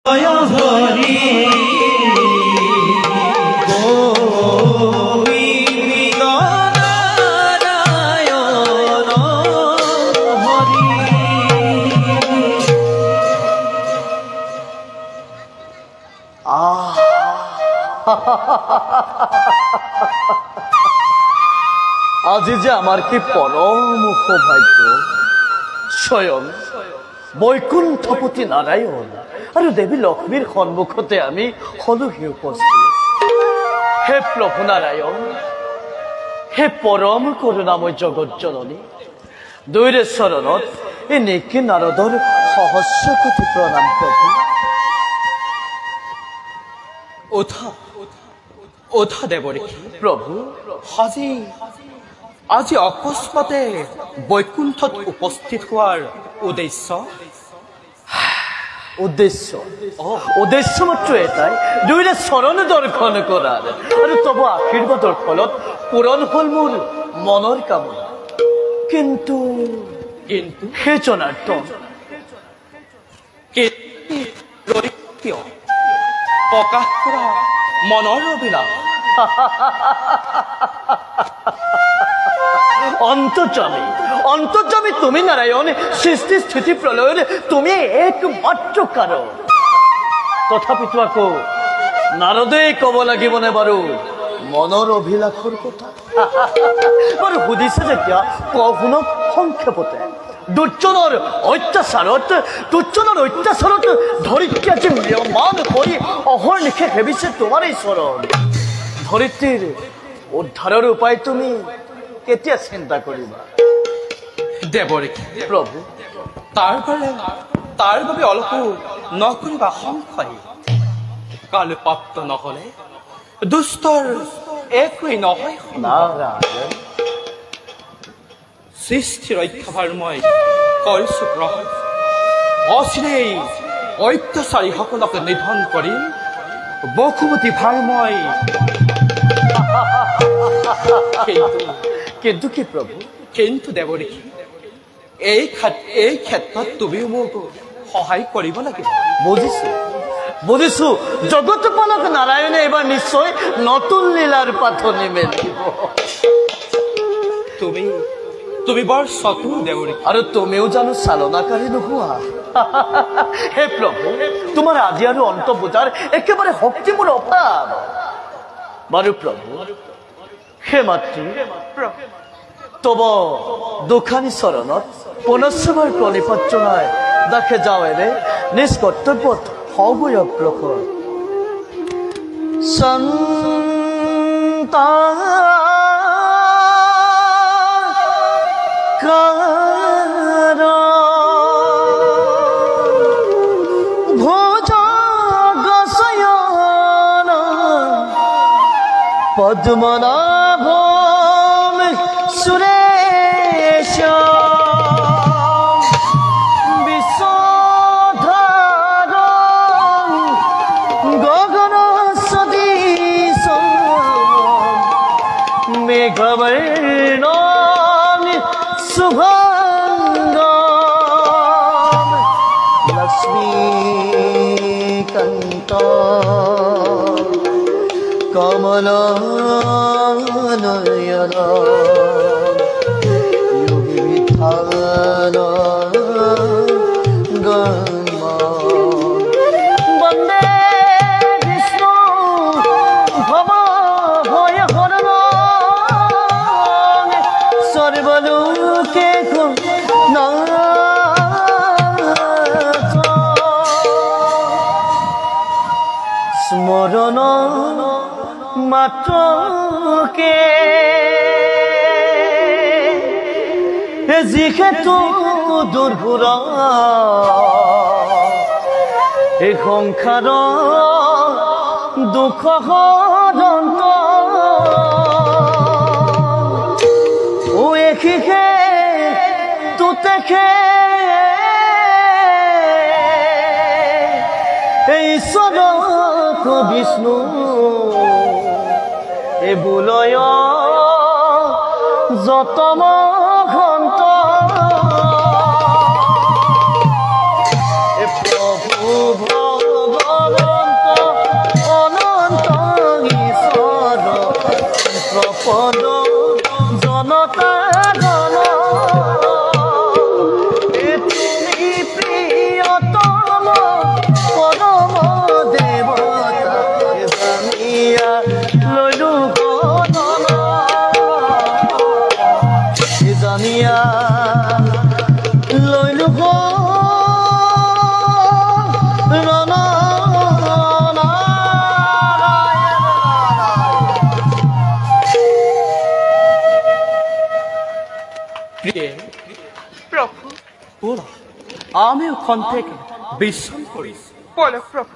হরি আজি যে আমার কি পরম সৌভাগ্য স্বয়ং বৈকুণ্ঠপতি নারায়ণ আর দেবী লক্ষ্মীর সন্মুখতে আমি হলুহি উপস্থিত। হে প্রভু নারায়ণ, হে পরম করুণাময় জগৎ জননী, দুইরে চরণত এই নেকি নারদর সহস্র কোটি প্রণাম প্রভু। ওঠা দেবরে প্রভু, আজি অকস্মাতে বৈকুণ্ঠত উপস্থিত হওয়ার উদ্দেশ্য মাত্র এটাই, দুইটা চরণ দর্শন করার আর তবু আশীৰ্বাদৰ ফলত পূৰণ হল মোৰ মনেৰ কামনা। কিন্তু হে জনাৰ্দন, প্ৰকাশ কৰা মনৰ অভিলাষ অন্তৰ্যামী তুমি নাৰায়ণ, সৃষ্টি স্থিতি প্ৰলয়েৰ তুমি একমাত্ৰ কাৰণ। তথাপিতো আকৌ নাৰদে কব লাগিব নে বাৰু মনৰ অভিলাষৰ কথা? বাৰু সুধিছে যেতিয়া শুনক সংক্ষেপতে। দুৰ্জনৰ অত্যাচাৰত ধৰিত্ৰী আজি ম্ৰিয়মান কৰি অহৰ্নিশে সেবিছে তোমাৰ এই চৰণ। ধৰিত্ৰীৰ উদ্ধাৰৰ উপায় তুমি কেতিয়া চিন্তা কৰিবা? দেবৰে প্ৰভু, তাৰ বাবে অলপ নকৰিবা সংশয়। কাল প্ৰাপ্ত নহলে দুষ্টৰ একোৱেই নহয়। নাৰায়ণ, সৃষ্টি ৰক্ষাভাৰ মই কৰিছো গ্ৰহণ। অচিৰেই অত্যাচাৰীসকলক নিধন কৰিম। বসুমতী ভাৰ মই কিন্তু কি প্ৰভু? কিন্তু দেবৰী, এই ক্ষেত্ৰত তুমিও মোক সহায় কৰিব লাগিব। বুঝিছো জগৎপালক নাৰায়ণে এবাৰ নিশ্চয় নতুন লীলাৰ পাথনি মেলিব। তুমি বৰ চতুৰ দেবৰী, আৰু তুমিও জানো চালনাকাৰী নোহোৱা। হে প্ৰভু, তোমাৰ আজি আৰু অন্ত বুজাৰ একেবাৰে শক্তি মোৰ অভাৱ। বাৰু প্ৰভু, হে মাতৃ, তব দুখানি চৰণত পুনশ্চবাৰ প্ৰণিপাত জনাই দেখে যাওঁৰে নিজ কৰ্তব্যত হবই অগ্ৰসৰ। সন্তান ভোজ গসয়ন পদ্মনাভ সুরেশ বিশ্বধার গগন সদৃশ মেঘবর্ণ শুভঙ্গ লক্ষ্মীকান্ত কমল নয়ন যোগী বিঠাল গম বন্দে বিষ্ণু ভব ভয় হরণ সর্বলোকে স্মরণ মাত্রকে যিহেতু দুৰ্ঘোৰ এই সংসাৰ দুখ হৰন্ত ও এখিখে তুতেখে ঈশ্বৰক বিষ্ণু এ বুলয় যতম ঘন্ত এ প্ৰভু ভগৱান আমিও ক্ষন্তেকে বিশ্রাম করিছি। বলো প্রভু।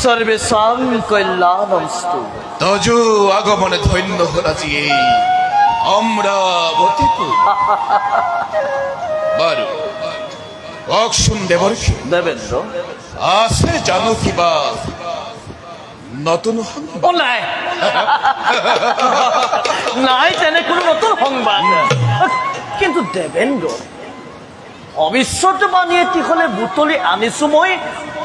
সর্বেশাং কল্যাণমস্তু। তজু আগমনে ধন্য হরাজি এই অমরাবতীপুর। বারু অক্ষুণ দেবর্ষি দেবেন্দ্র আছে জানো কিবা নতুন ও নাই নাই তেনে কোনো নতুন সংবাদ, কিন্তু দেবেন্দ্র ভৱিষ্যতবাণী এটি হলে বুটলি আনিছো মই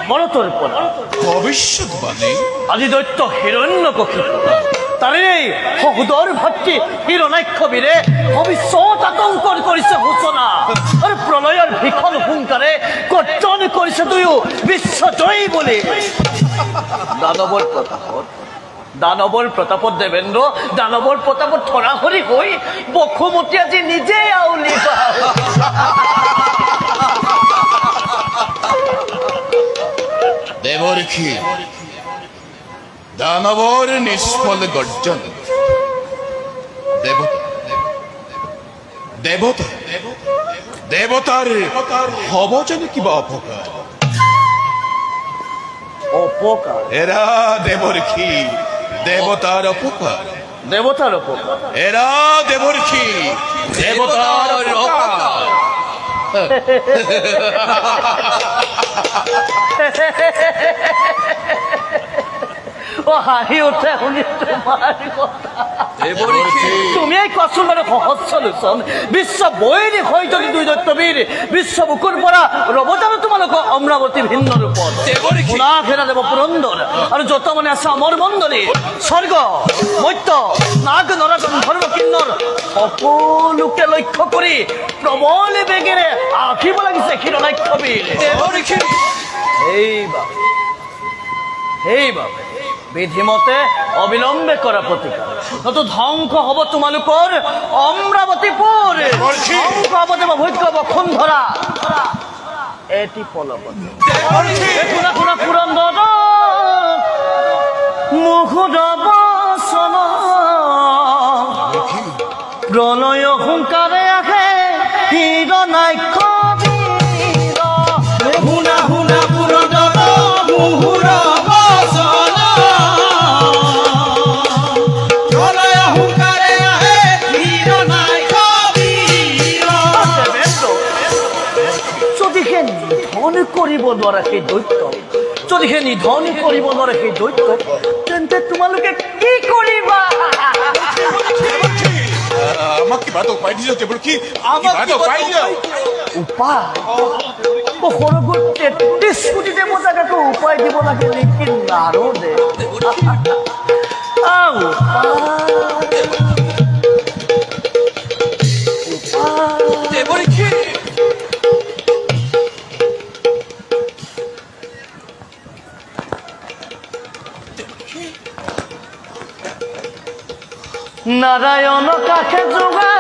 মনতৰ পৰা। ভবিষ্যৎবাণী? আজি দৈত্য হিৰণ্যকশিপু তাৰে সহোদৰ ভাতৃ হিৰণ্যাক্ষবীৰে ভৱিষ্যত আতংকৰ কৰিছে সূচনা, আৰু প্ৰলয়ৰ ভীষণ হুংকাৰে কৰ্তন কৰিছে দুয়ো বিশ্বজয়ী বুলি। দানৱৰ প্ৰতাপত দেবেন্দ্ৰ, দানৱৰ প্ৰতাপত ধৰাহৰি হৈ বসুমতী আজি নিজে আউলি পায়। দেবর্ষি দানবর নিষ্ফল গর্জন। দেবতা দেবতা দেবতার হব যেন কিবা অপকার। অপকার? এরা দেবর্ষি দেবতার অপকার। দেবতার অপকার? এরা দেবর্ষি দেবতার অপকার। ও হাঁহি উঠে শুনি তোমাৰ কথা। তুমি কোৱাচোন বাৰু সহজ লোচন, বিশ্ব বৈৰী হৈ যদি দুই দৈত্যবীৰ বিশ্ব বুকুৰ পৰা ৰব জানো তোমালোকৰ অমৰাৱতী ভিন্ন ৰূপত? শুনা ঘেৰা দেৱ পুৰন্দৰ আৰু যত মানে আছে অমৰ মণ্ডলী, স্বৰ্গ মত্য নাগ নৰ গন্ধৰ্ব কিন্নৰ সকলোকে লক্ষ্য কৰি প্ৰবল বেগেৰে আহিব লাগিছে হিৰণ্যাক্ষবীৰ। সেইবাবে বিধিমতে অবিলম্বে কৰা প্ৰতিকাৰ, নতু ধ্বংস হব তোমালোকৰ অমৰাৱতীপুৰ, ধ্বংস হব দেৱ ভৈক্য বসুন্ধৰা। এটি পলবত শুনা শুনা পুৰন্দৰ মুখুদ বচন, প্ৰলয় হুংকাৰে আহে হিৰণ্যাক্ষবীৰ। শুনা শুনা পুৰন্দৰ মুহুৰ কৰিব নোৱাৰা সেই দৈত্য, যদিহে নিধন কৰিব নোৱাৰে সেই দৈত্য, তেন্তে তোমালোকে কি কৰিবা? আমাক কিবা এটা উপায় দিছে দেৱৰ্ষি, কিবা এটা উপায় দিয়া। উপায়? সৰুবোৰ ৩৩ কোটি দেৱতাক আকৌ উপায় দিব লাগে নেকি? নাৰদে দেৱৰ্ষি নাৰায়ণ কাকে যোগা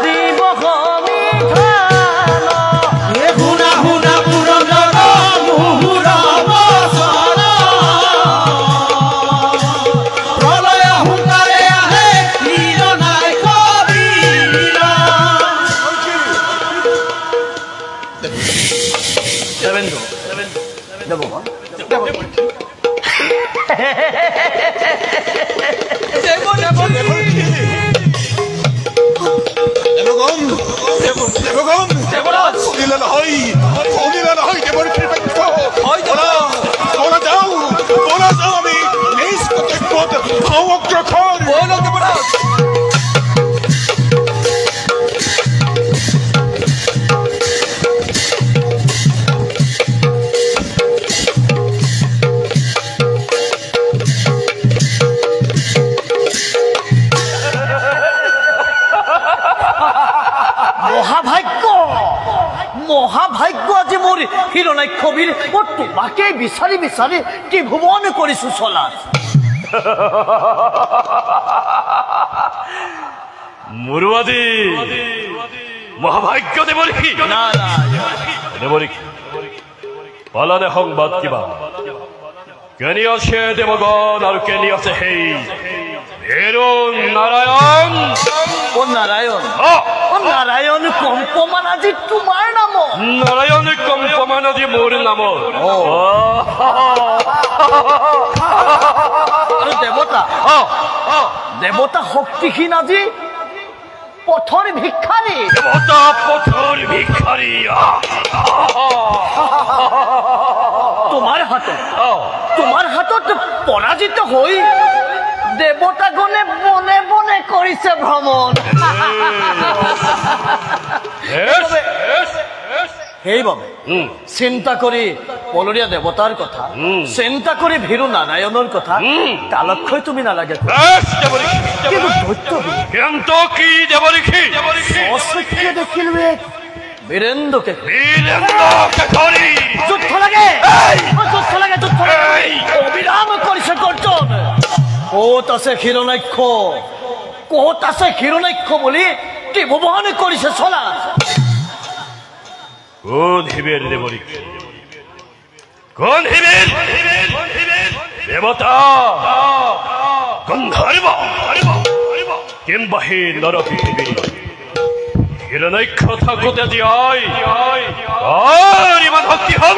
দিব সমিধান। শুনা শুনা পুৰন্দৰ মুহুৰ বচন, প্ৰলয় হুংকাৰে আহে হিৰণ্যাক্ষবীৰ। দেবেন্দ্ৰ দেৱগণ মহাভাগ্য আজি মোৰ হিৰণ্যাক্ষবীৰ মই তোমাকে বিচাৰি বিচাৰি ত্ৰিভুৱন কৰিছো চলা মুৰুৱাদী মহাভাগ্য দেৱৰীখি দেৱৰীখি পালানে সংবাদ কিবা কেনি আছে দেৱগণ আৰু কেনি আছে সেই হেৰুণ নাৰায়ণ ও নাৰায়ণ নাৰায়ণ কম্পমান আজি তোমাৰ নাম নাৰায়ণ কম্পমান আজি মোৰ নাম আৰু দেৱতা দেৱতা শক্তিহীন আজি পথৰ ভিক্ষাৰী দেৱতা পথৰ ভিক্ষাৰী তোমাৰ হাতত পৰাজিত হৈ দেৱতাগণে বনে বনে কৰিছে ভ্ৰমণ সেইবাবে চিন্তা কৰি পলৰীয়া দেৱতাৰ কথা চিন্তা কৰি ভীৰু নাৰায়ণৰ কথা তালক্ষয় তুমি নালাগে দেখিলো বীৰেন্দ্ৰকে যুদ্ধ লাগে অবিৰাম কৰিছে গৰ্জন ক'ত আছে হিৰণ্যাক্ষ ক'ত আছে হিৰণ্যাক্ষ বুলি ত্ৰিভুৱন কৰিছে চলা কোন শিবিৰ দেৱৰী কোন শিবিৰ দেৱতা গন্ধৰ্ব কিম্বাহী নৰপৃথিৱী হিৰণ্যাক্ষ থাকোতে জীয়াই ইমান শক্তি হল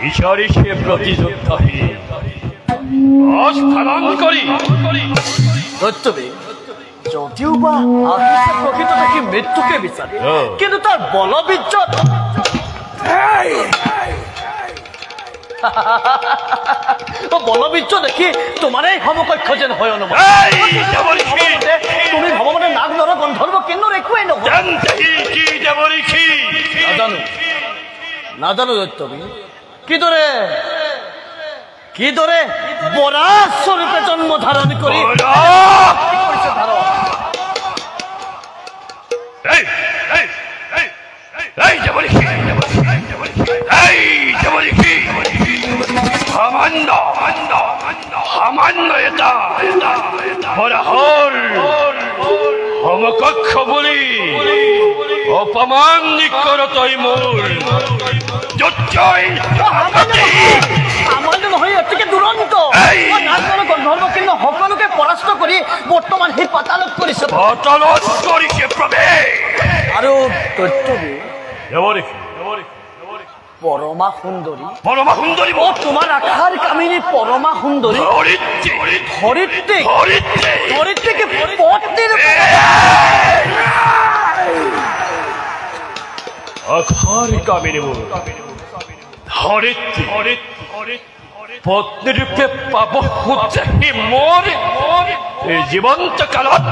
ঈশ্বৰীষে প্ৰতিযোদ্ধাহীন অস্থান কৰি দৈত্যবী যদিও বা আহিছে প্ৰকৃত দেখি মৃত্যুকে বিচাৰে কিন্তু তাৰ বলবীৰ্যত বলবীৰ্য দেখি তোমাৰ এই সমকক্ষ যেন হয় অনুমান তুমি ভগৱানে নাগ নৰ গন্ধৰ্ব কিন্নৰ একোৱেই নহয় নাজানো দৈত্যবী কিদৰে বৰা স্বৰূপে জন্ম ধাৰণ কৰি সামান্য এটা সমকক্ষ বুলি অপমান নিকৰ তই মোৰ সামান্য নহয় অতিকে দুৰন্ত গন্ধৰ্ব কিন্তু সকলোকে পৰাস্ত কৰি বৰ্তমান সেই পাতালত কৰিছে আৰু পৰমা সুন্দৰী তোমাৰ আশাৰ কামিনী পৰমা সুন্দৰী ধৰিত্ৰীকে পত্নীৰ আশাৰ কামিনী মোৰ ধৰিত্ৰী পত্নীৰূপে পাব খুজে মোৰ এই জীৱন্ত কালত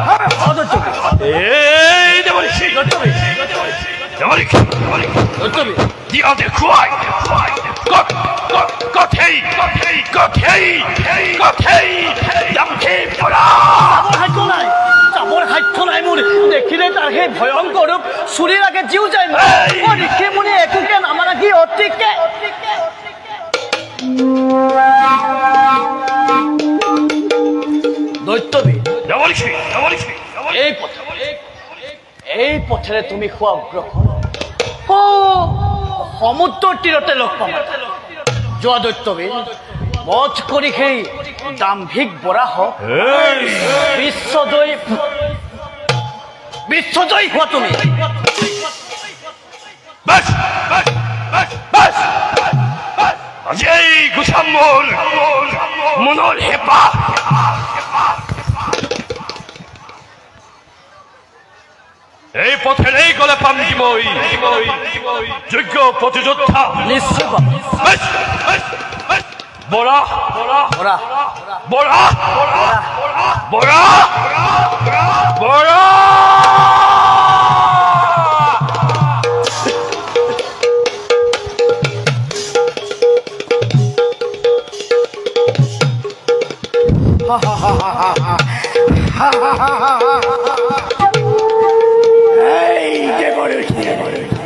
যাবৰ সাধ্য নাই মোৰ দেখিলে তাৰ সেই ভয়ংকৰ ৰূপ চুৰিৰ আগে জিও যায় ঋষি মুনি একোকে নামাৰাখি অতিকে দৈত্যবী এই পথেৰে তুমি খোৱা অগ্ৰসৰ সমুদ্ৰৰ তীৰতে লগ পাম যোৱা দৈত্যবী বধ কৰি সেই দাম্ভিক বৰাহ বিশ্বজয়ী হোৱা তুমি এই গুচাম মোৰ মনৰ হেঁপাহ এই পথেৰেই গলে পাম কি মই যোগ্য প্ৰতিযোদ্ধা নিশ্চয় বৰা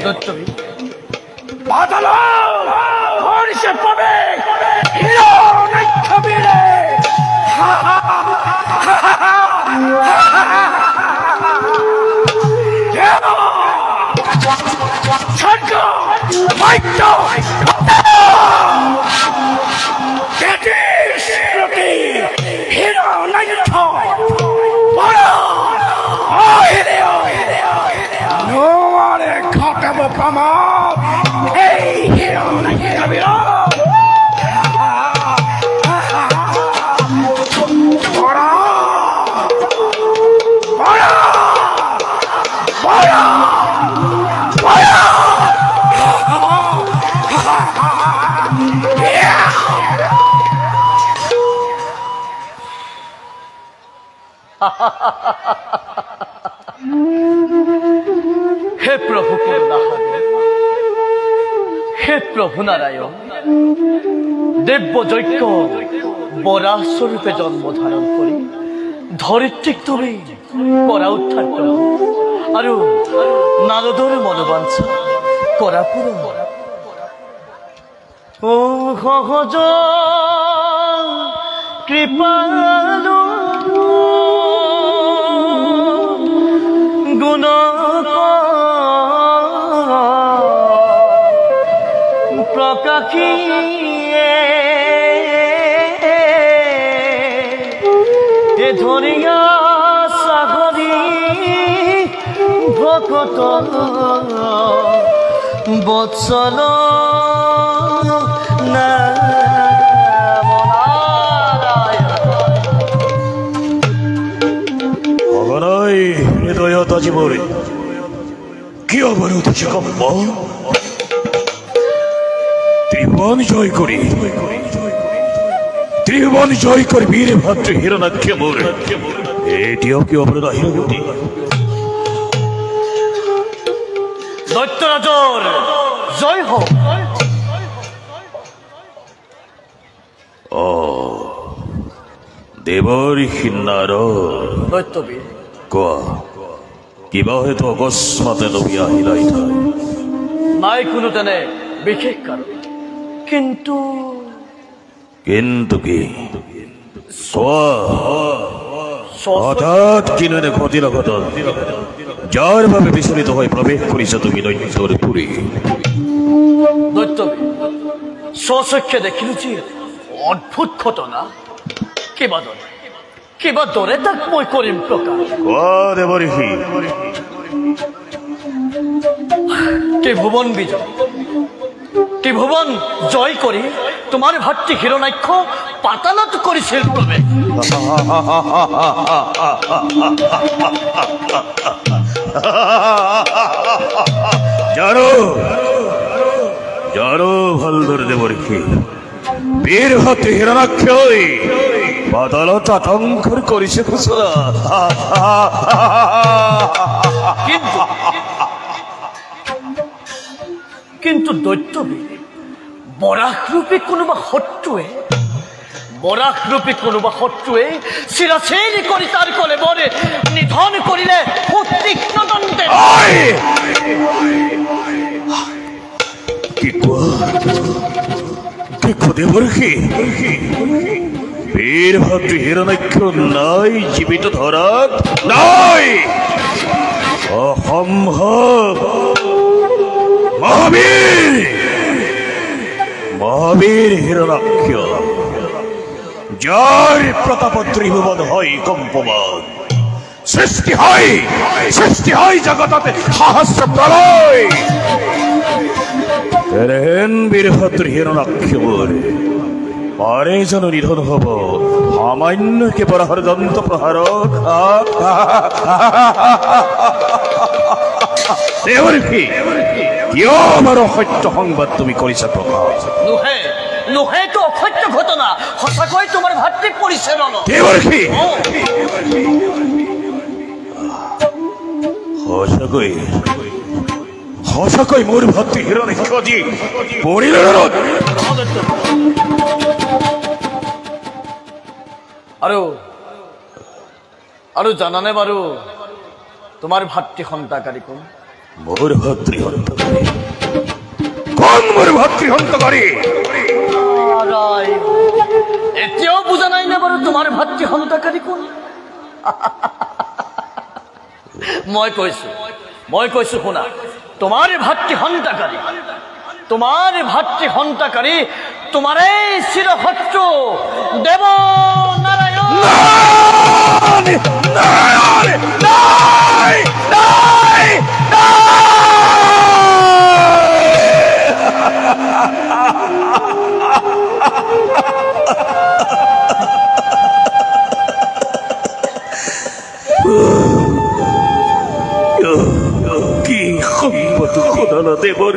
দৈত্যবী পাতাল ধরিছে প্রবেশ হিরণ্যাক্ষ বীরে হে প্রভু করুণাহার, হে প্রভু নারায়ণ, দিব্য যজ্ঞ বরাহ স্বরূপে জন্ম ধারণ করি ধরিত্রীক তুমি করা উদ্ধার করো আর নারদর মনোবাঞ্ছা করা পুরো। ও সহজ কৃপালু গুণ প্রকাশিয়ে এ ধরিয়া সাগরী ভকত বৎসল হৃদয় তাজিবরে কি অবরোধ কম্প ত্রিভুবন জয় করি বীর ভাতৃ হিরণাক্ষ মোর এটিও কি অবরোধ হিরণী দৈত্যরাজর জয় হোক। ও দেবর হিন্নার দৈত্যবীর কোয়া কিবা হয়তো অকস্মাতে নবী আহিলাই নাই কোনো তেনে বিশেষ কারণ, কিন্তু কি হঠাৎ কিনে ঘটিল ঘটন যার ভাবে বিচলিত হয়ে প্রবেশ করিছে তুমি দৈত্যর পুরী। দৈত্যবীর স্বচক্ষে দেখিল যে অদ্ভুত ঘটনা, কিবা দরে তাক মই করিম প্রকাশ। দেবরিষি ত্রিভুবন বিজয়, ত্রিভুবন জয় করি তোমার ভাতৃ হিরণাক্ষ পাতালত করিছিল প্রবেশ। জানো ভালদর দেবরিষি বীর ভাতৃ হিরণাক্ষ পাতালত আতঙ্কর করিছে খুচরা। কিন্তু দৈত্যবীর বরাহরূপী কোনোবা শত্ৰুৱে শিরাছেরি করি তার কোলে বরে নিধন করিলে তীক্ষ্ণ দণ্ডে। কি দেবরিষি বীর ভাতৃ হিরণাক্ষ নাই জীবিত ধরা নাই অসম্ভব। মহাবীর হিরণাক্ষ যার প্রতাপ ত্রিভুবন হয় কম্পমান, সৃষ্টি হয় জগততে সাহস্র প্রলয়। বীর ভাতৃ হিরণাক্ষ পারে যেন নিধন হব সামান্য কেবল হরদন্ত প্রহার। দেবরিষি কিয় আমাৰ অসত্য সংবাদ তুমি কৰিছা প্ৰকাশ? নোহে তো অসত্য ঘটনা, সঁচাকৈ তোমাৰ ভাতৃ পৰিছে ৰণ। দেবৰিষি সঁচাকৈ মোৰ ভাতৃ হিৰণ্যাক্ষজি পৰিল ৰণত। আৰু জানানে বাৰু তোমাৰ ভাতৃ সন্তাকাৰী কোন? মোৰ ভাতৃ সন্তাকাৰী কোন? মোৰ ভাতৃহন্তকাৰী এতিয়াও বুজা নাই নে বাৰু তোমাৰ ভাতৃ হন্তাকাৰী কোন? মই কৈছো শুনা, তোমাৰ ভাতৃ হন্তাকাৰী, তোমাৰ এই চিৰশত্ৰু দেৱ নাৰায়ণ। কি সম্পদ খোদালা দেৱৰ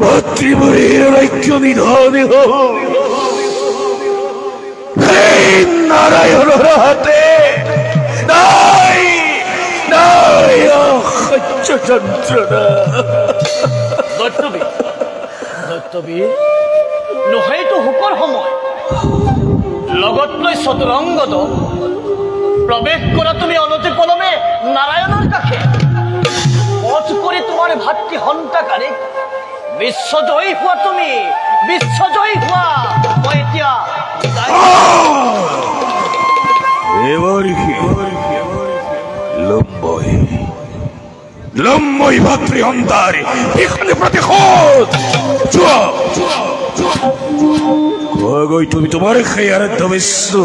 মাতৃভূমিৰ ঐক্য নিধন নাৰায়ণৰ হাতে নাই অসহ্য যন্ত্ৰণা। দৈত্যবীৰ নহয়তো শোকৰ সময়, লগত লৈ চতুৰংগত প্ৰৱেশ কৰা তুমি অনতি পলমে নাৰায়ণৰ কাষে পথ কৰি তোমাৰ ভাতৃ হন্তাকাৰীক বিশ্বজয়ী হোৱা, তুমি বিশ্বজয়ী হোৱা। মই এতিয়া লম্বই ভাতৃহন্তাৰ এখানে প্ৰতিশোধ গৈ তুমি তোমাৰ সেই আৰাধ্য বিষ্ণু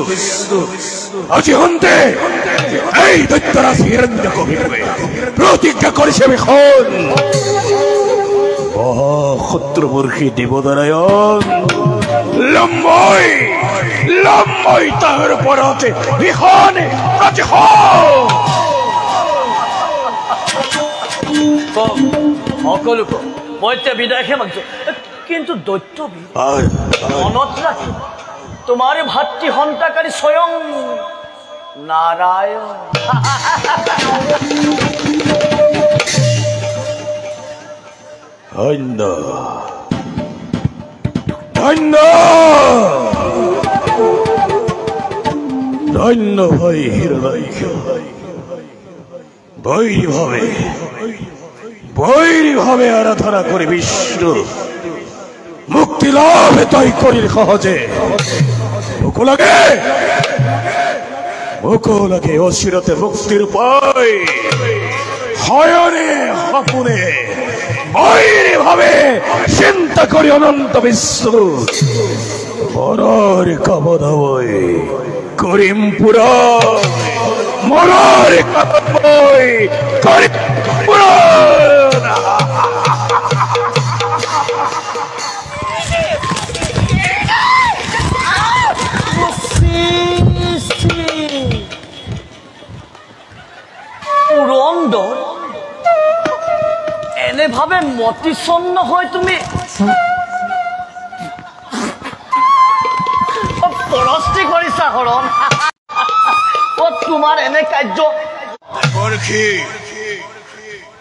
আজি হন্তে এই দৈত্যৰাজ হিৰণ্যকশিপুৱে প্ৰতিজ্ঞা কৰিছে বিখন মহাশত্ৰুমূৰ্ষি দেৱনাৰায়ণ লম্বই তাৰ ওপৰতে ভীষণ প্ৰতিশোধ। সকলো মই এতিয়া বিদায়হে মাগিছো, কিন্তু দৈত্যবীৰ মনত ৰাখি তোমাৰ ভাতৃ হন্তাকাৰী স্বয়ং নাৰায়ণ। ধন্য ভাই হিৰণ্যকশ, বৈৰী ভাৱে আৰাধনা কৰি বিষ্ণু মুক্তি লাভে তই কৰিল সহজে। মোকো লাগে অচিৰতে মুক্তিৰ উপায়, শয়নে সপোনে বৈৰী ভাৱে চিন্তা কৰি অনন্ত বিষ্ণু মনৰ কামনা মই কৰিম পুৰা, মনৰ কামনা মই কৰিম পুৰা। এনেভাৱে মতিছন্ন হৈ তুমি পৰস্তি কৰিছা হৰণ। তোমাৰ এনে কাৰ্য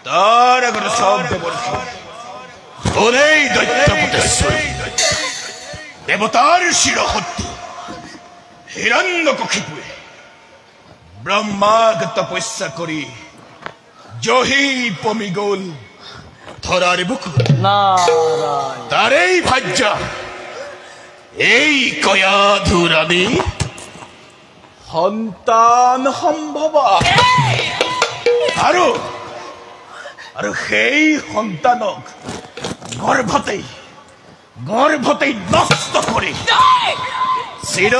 তাৰ আগত শব্দ দেৱতাৰ শিৰশত্ৰু হিৰণ্যকশিপুৱে ব্ৰহ্মাক তপস্যা কৰি জহি পমি গল ধৰাৰ বুকু। তাৰেই ভাজ্য এই কয়াধুৰাণী সন্তান সম্ভৱ, আৰু সেই সন্তানক গৰ্ভতেই নষ্ট কৰি চিৰ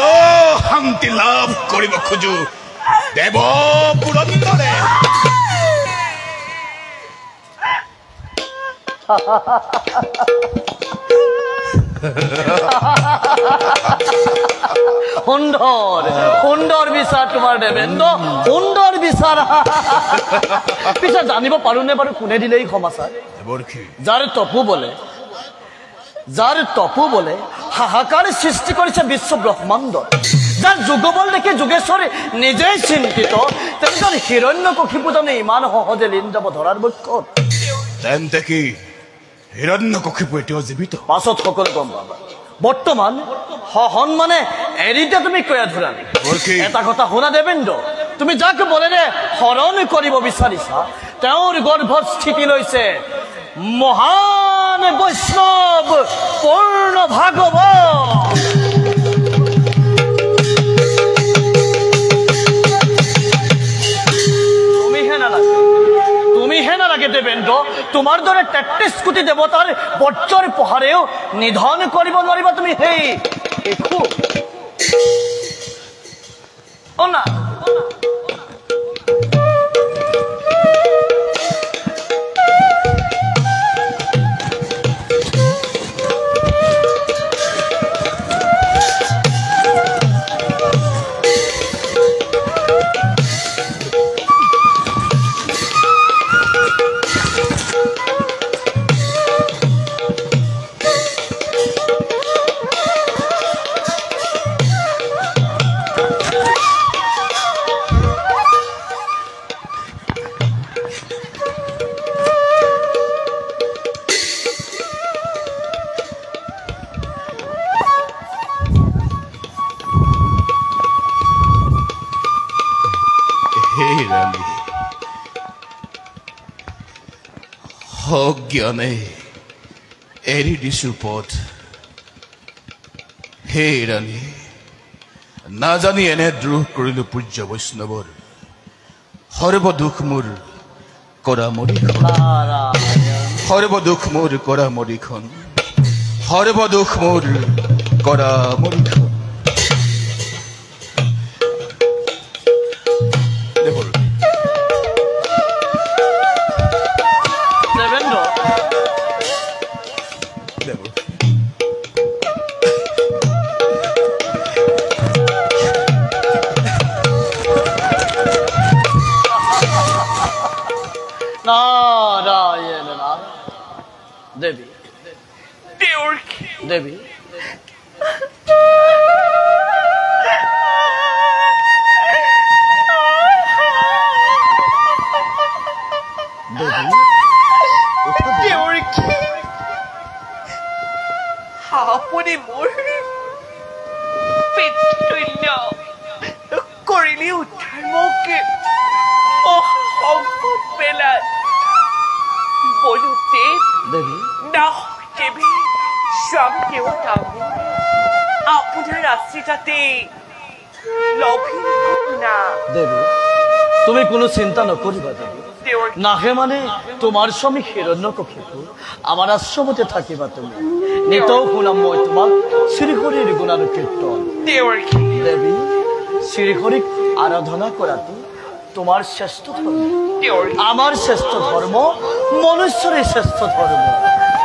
শান্তি লাভ কৰিব খোজো দেৱ পুৰন্দৰে। সুন্দৰ বিচাৰ তোমাৰ দেৱেন্দ্ৰ, সুন্দৰ বিচাৰ। পিছত জানিব পাৰো নে বাৰু কোনে দিলে এই সমাচাৰ? যাৰ তপু বলে হাহাকাৰ সৃষ্টি কৰিছে বিশ্ব ব্ৰহ্মাণ্ড, যাৰ যুগবল দেখি যোগেশ্বৰে নিজেই চিন্তিত, তেনেজন হিৰণ্যকশিপু জানে ইমান সহজে লীন যাব ধৰাৰ বক্ষত? তেন্তে কি হিৰণ্যকশিপু এতিয়াও জীৱিত? পাছত সকলো গম পাবা। বৰ্তমান সন্মানে এৰিতে তুমি কয়াধুৰাণী। এটা কথা শুনা দেৱেন্দ্ৰ, তুমি যাক বলেৰে হৰণ কৰিব বিচাৰিছা তেওঁৰ গৰ্ভত স্থিতি লৈছে মহান বৈষ্ণৱ পূৰ্ণ ভাগৱত তুমিহে নালাগে দেবেন্দ্ৰ তোমাৰ দৰে ৩৩ কোটি দেৱতাৰ বজ্ৰৰ পহাৰেও নিধন কৰিব নোৱাৰিবা তুমি সেই একো না অজ্ঞানে এৰি দিছো পথ হে ৰাণী নাজানি এনে দ্ৰোহ কৰিলো পূজ্য বৈষ্ণৱৰ সৰ্বদুখ মোৰ কৰা মৰিখন সৰ্বদুখ মোৰ কৰা মৰিখন সৰ্বদুখ মোৰ কৰা মৰিখন নাৰায়ণ দেবী দেবী আপুনি মোৰ পিতৃতুল্য কৰিলে উদ্ধাৰ মোক সংকট পেলাই বলুতে দেৱী স্বামী দেৱতা আপোনাৰ আশ্ৰিতাতে দেবী তুমি কোনো চিন্তা নকৰিবা দেবী নাহে মানে তোমাৰ স্বামী হিৰণ্যকশিপু আমাৰ আশ্ৰমতে থাকিবা তুমি নিতৌ শুনাম মই তোমাক শ্ৰীহৰিৰ গুণানুকীৰ্তন দেৱী শ্ৰীহৰিক আৰাধনা কৰাটো তোমাৰ শ্ৰেষ্ঠ ধৰ্ম আমাৰ শ্ৰেষ্ঠ ধৰ্ম মনুষ্যৰে শ্ৰেষ্ঠ ধৰ্ম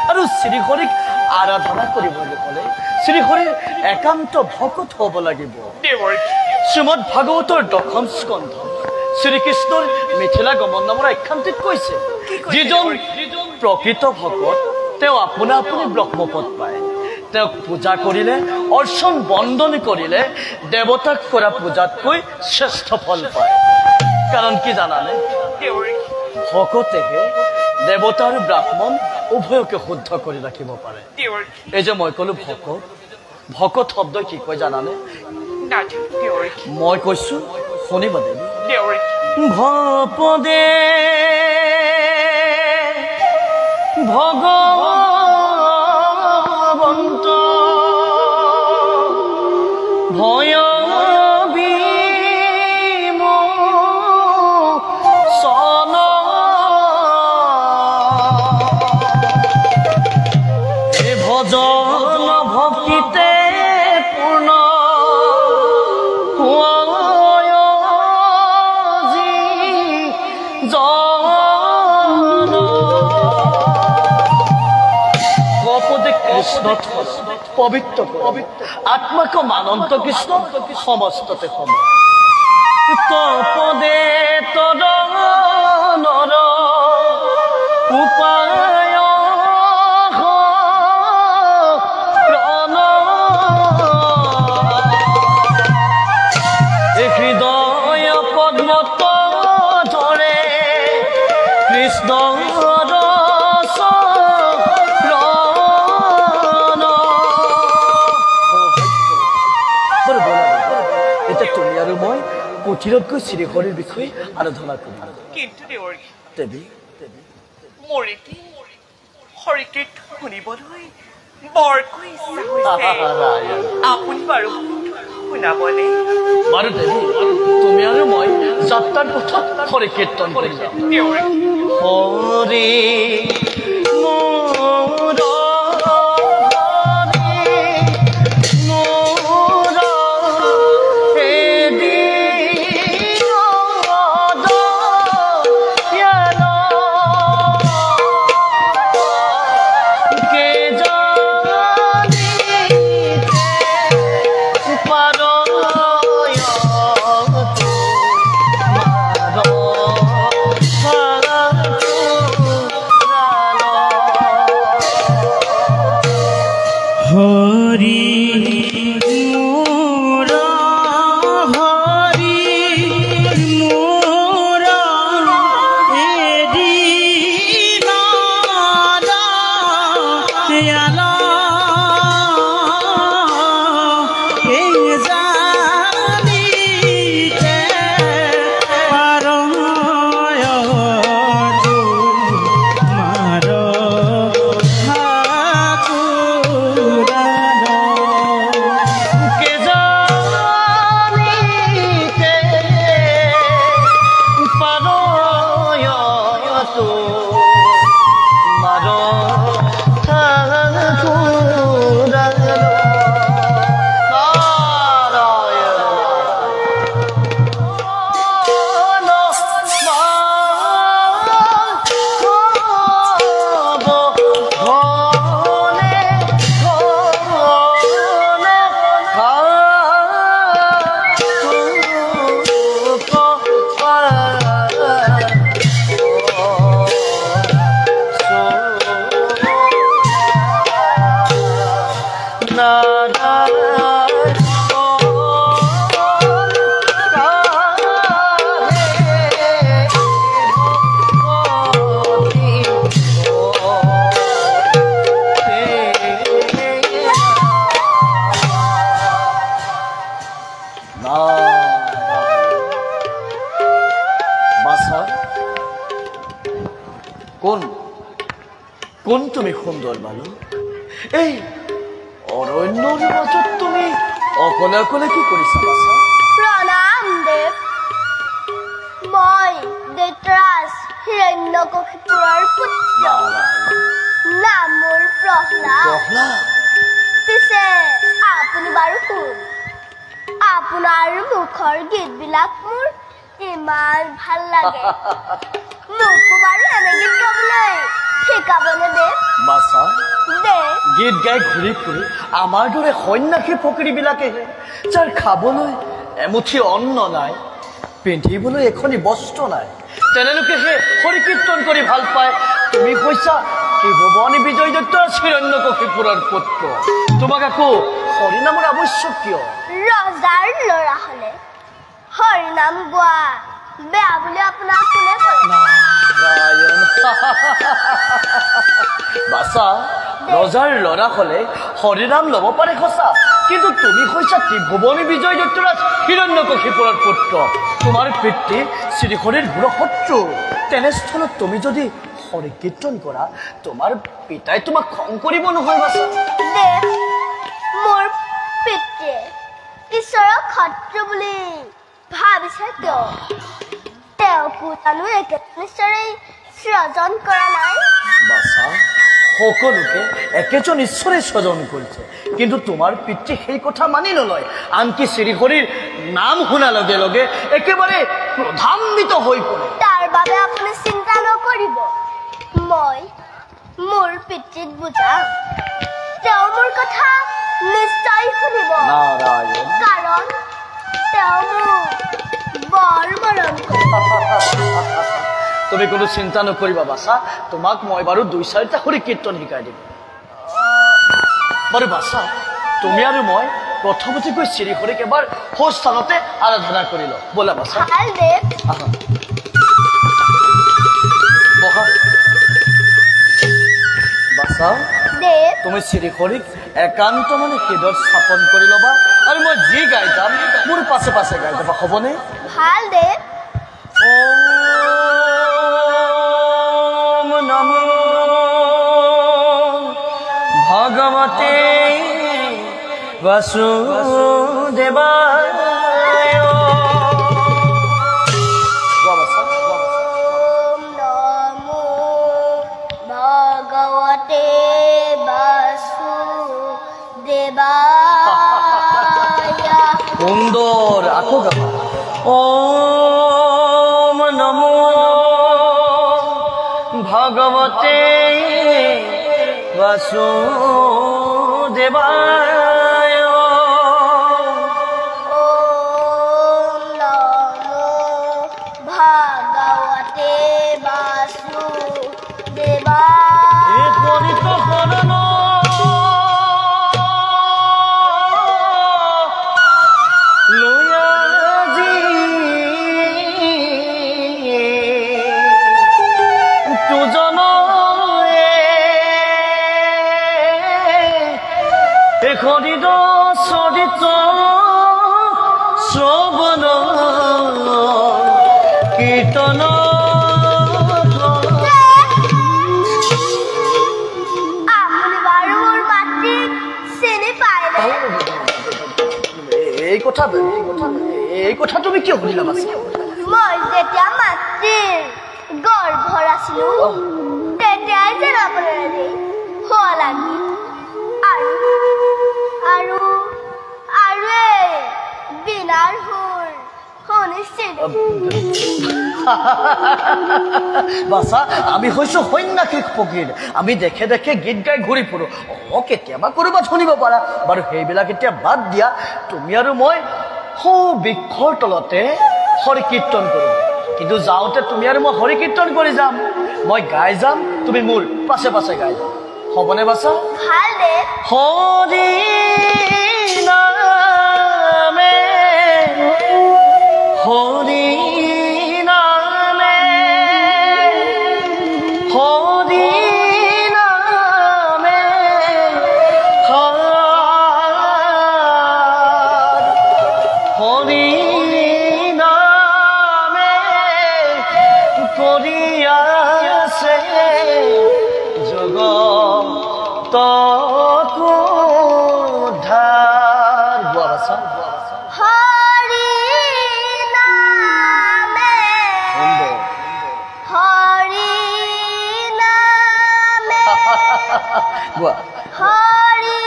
আৰু শ্ৰীহৰিক আৰাধনা কৰিবলৈ হ'লে শ্ৰীহৰিৰ একান্ত ভকত হ'ব লাগিব শ্ৰীমদ ভাগৱতৰ ১০ম স্কন্ধ শ্ৰীকৃষ্ণৰ মিথিলা গমন নামৰ আখ্যানটিত কৈছে যিজন প্ৰকৃত ভকত তেওঁ আপোনা আপুনি ব্ৰহ্মপদ পায় তেওঁক পূজা কৰিলে অৰ্চন বন্দন কৰিলে দেৱতাক কৰা পূজাতকৈ শ্ৰেষ্ঠ ফল পায় কাৰণ কি জানানে ভকতেহে দেৱতা আৰু ব্ৰাহ্মণ উভয়কে শুদ্ধ কৰি ৰাখিব পাৰে এই যে মই ক'লো ভকত ভকত শব্দ কি কয় জানানে মই কৈছো শুনিবা দেৱী ভপদে ভগৱন্ত ভয় ভজন ভক্তিতে পূৰ্ণ কৃষ্ণ পবিত্ৰ আত্মাক মানন্ত কৃষ্ণ সমস্ততে সম কপদে তদ নৰ উপায় হৃদয় পদ্মত ধৰে কৃষ্ণ কুটিৰতকৈ শ্ৰীহৰিৰ বিষয়ে আৰাধনা কৰিম কিন্তু দেৱী হৰিকীৰ্তন শুনিবলৈ বৰকৈ ইচ্ছা হৈছে আপুনি বাৰু শুনাবনে বাৰু দেৱী তুমি আৰু মই যাত্ৰাৰ পথত হৰি কীৰ্তন কৰি যাম হৰি মোৰ কোন তুমি সুন্দৰ বালু এই অৰণ্যৰ মাজত তুমি অকলে অকলে কি কৰিছা বাছা প্ৰণাম দেৱ মই দেৱৰাজ হিৰণ্যকশিপুৰৰ পুত্ৰ নাম মোৰ প্ৰহ্লাদ পিছে আপুনি বাৰু কোন আপোনাৰ মুখৰ গীতবিলাক মোৰ ইমান ভাল লাগে মোকো বাৰু এনে গীত গাবলৈ শিকাবনে দেৱ বাছা দেৱ গীত গাই ঘূৰি ফুৰি আমাৰ দৰে সন্যাসী ফকীৰবিলাকেহে যাৰ খাবলৈ এমুঠি অন্ন নাই পিন্ধিবলৈ এখনি বস্ত্ৰ নাই তেনেলোকেহে হৰি কীৰ্তন কৰি ভাল পায় তুমি কৈছা ত্ৰিভুৱন বিজয় দত্তৰ হিৰণ্যকশিপুৰৰ পুত্ৰ তোমাক আকৌ হৰিনামৰ আৱশ্যক কিয় ৰজাৰ ল'ৰা হলে হৰিনাম গোৱা বেয়া বুলি আপোনাক কোনে ক'লে বাছা ৰজাৰ ল'ৰা হলে হৰিনাম ল'ব পাৰে সঁচা কিন্তু তুমি কৈছা ত্ৰিভুৱনী বিজয় দত্তৰাজ হিৰণ্যকশিপুৰৰ পুত্ৰ তোমাৰ পিতৃ শ্ৰীহৰিৰ ঘোৰ শত্ৰু তেনেস্থলত তুমি যদি হৰি কীৰ্তন কৰা তোমাৰ পিতাই তোমাক খং কৰিব নহয় বাছা দেৱ মোৰ পিতৃয়ে ঈশ্বৰক শত্ৰু বুলি ভাবিছে কিয় তেওঁকো জানো একে নিশ্চয় সৃজন কৰা নাই বাছা সকলোকে একেজন ঈশ্বৰে সৃজন কৰিছে কিন্তু তোমাৰ পিতৃ সেই কথা মানি নলয় আনকি শ্ৰীহৰিৰ নাম শুনাৰ লগে লগে একেবাৰে ক্ৰোধান্বিত হৈ পৰে তাৰ বাবে আপুনি চিন্তা নকৰিব মই মোৰ পিতৃক বুজাম তেওঁ মোৰ কথা নিশ্চয় শুনিব নাৰায়ণ কাৰণ তেওঁ মোক বৰ মৰম কৰে তুমি কোনো চিন্তা নকৰিবা বাছা তোমাক মই বাৰু ২-৪টা হৰি কীৰ্তন শিকাই দিম বাৰু বাছা তুমি আৰু মই প্ৰথমতে গৈ শ্ৰীহৰিক এবাৰ স্থানতে আৰাধনা কৰি লওঁ ব'লা বাছা ভাল দেৱ আহা বহা বাছা দেৱ তুমি শ্ৰীহৰিক একান্ত মানে হৃদয়ত স্থাপন কৰি ল'বা আৰু মই যি গাই যাম মোৰ পাছে পাছে গাই যাবা হ'বনে ভাল দেৱ ওম নমো বাসুদেবায় ওম নমো ভগবতে বাসুদেবায় সুন্দর আকো গাবা ওম নমো ভগবতে বাসুদেবায় ওম নমো ভগবতে বাসুদেবায় করিত করণ লয়াজি তুজন খরিদ সরিত শ্রবণ কীর্তন আপুনি বাৰু মোৰ মাতৃ চিনি পায়নে এই কথা তুমি কিয় সুধিলা বাছি মই যেতিয়া মাতৃৰ গৰ্ভত আছিলো তেতিয়াই যেন আপোনাৰ হোৱা লাগিল আৰু আৰু আৰু এই বিনাৰ সুৰ শুনিছিল বাছা আমি হৈছো সন্ন্যাসিক ফকীৰ আমি দেখে দেখে গীত গাই ঘূৰি ফুৰো কেতিয়াবা ক'ৰবাত শুনিব পাৰা বাৰু সেইবিলাক এতিয়া বাদ দিয়া তুমি আৰু মই বৃক্ষৰ তলতে হৰি কীৰ্তন কৰিম কিন্তু যাওঁতে তুমি আৰু মই হৰি কীৰ্তন কৰি যাম মই গাই যাম তুমি মোৰ পাছে পাছে গাই যাম হ'বনে বাছা ভাল দে হৰি নামে হৰি নামে হৰি নামে হৰি নামে কৰি আছে জগত উদ্ধাৰ গোৱা বাছা হৰি নামে হৰি নামে গোৱা হৰি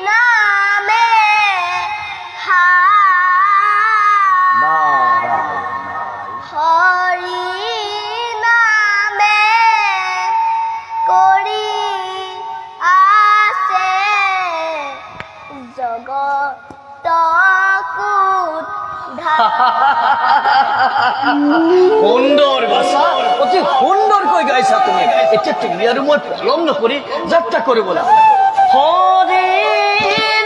নামে হৰি নামে কৰি আছে জগত সুন্দৰ বাছা অতি সুন্দৰকৈ গাইছা তুমি এতিয়া তুমি আৰু মই পলম নকৰি যাত্ৰা কৰিব লাগে হৰি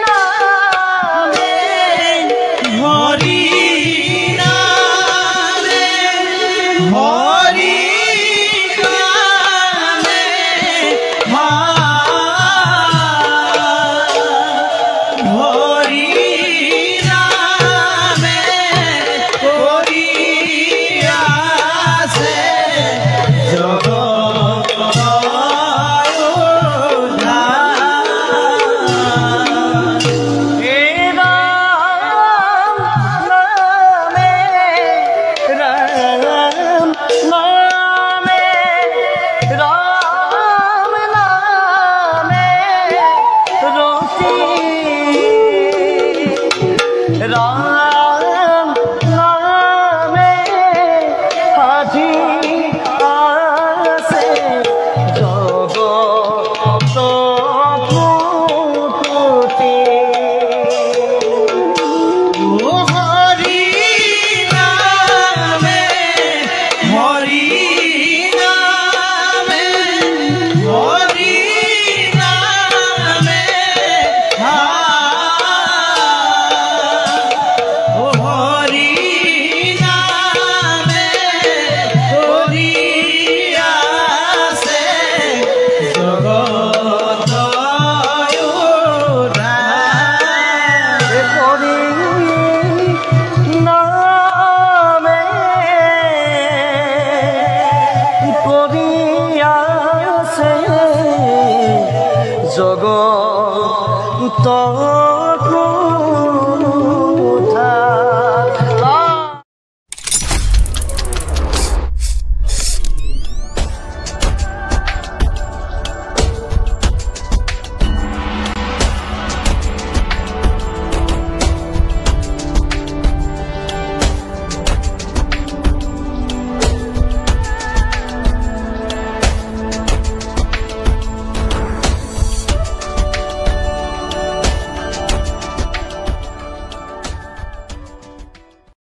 নামে হৰি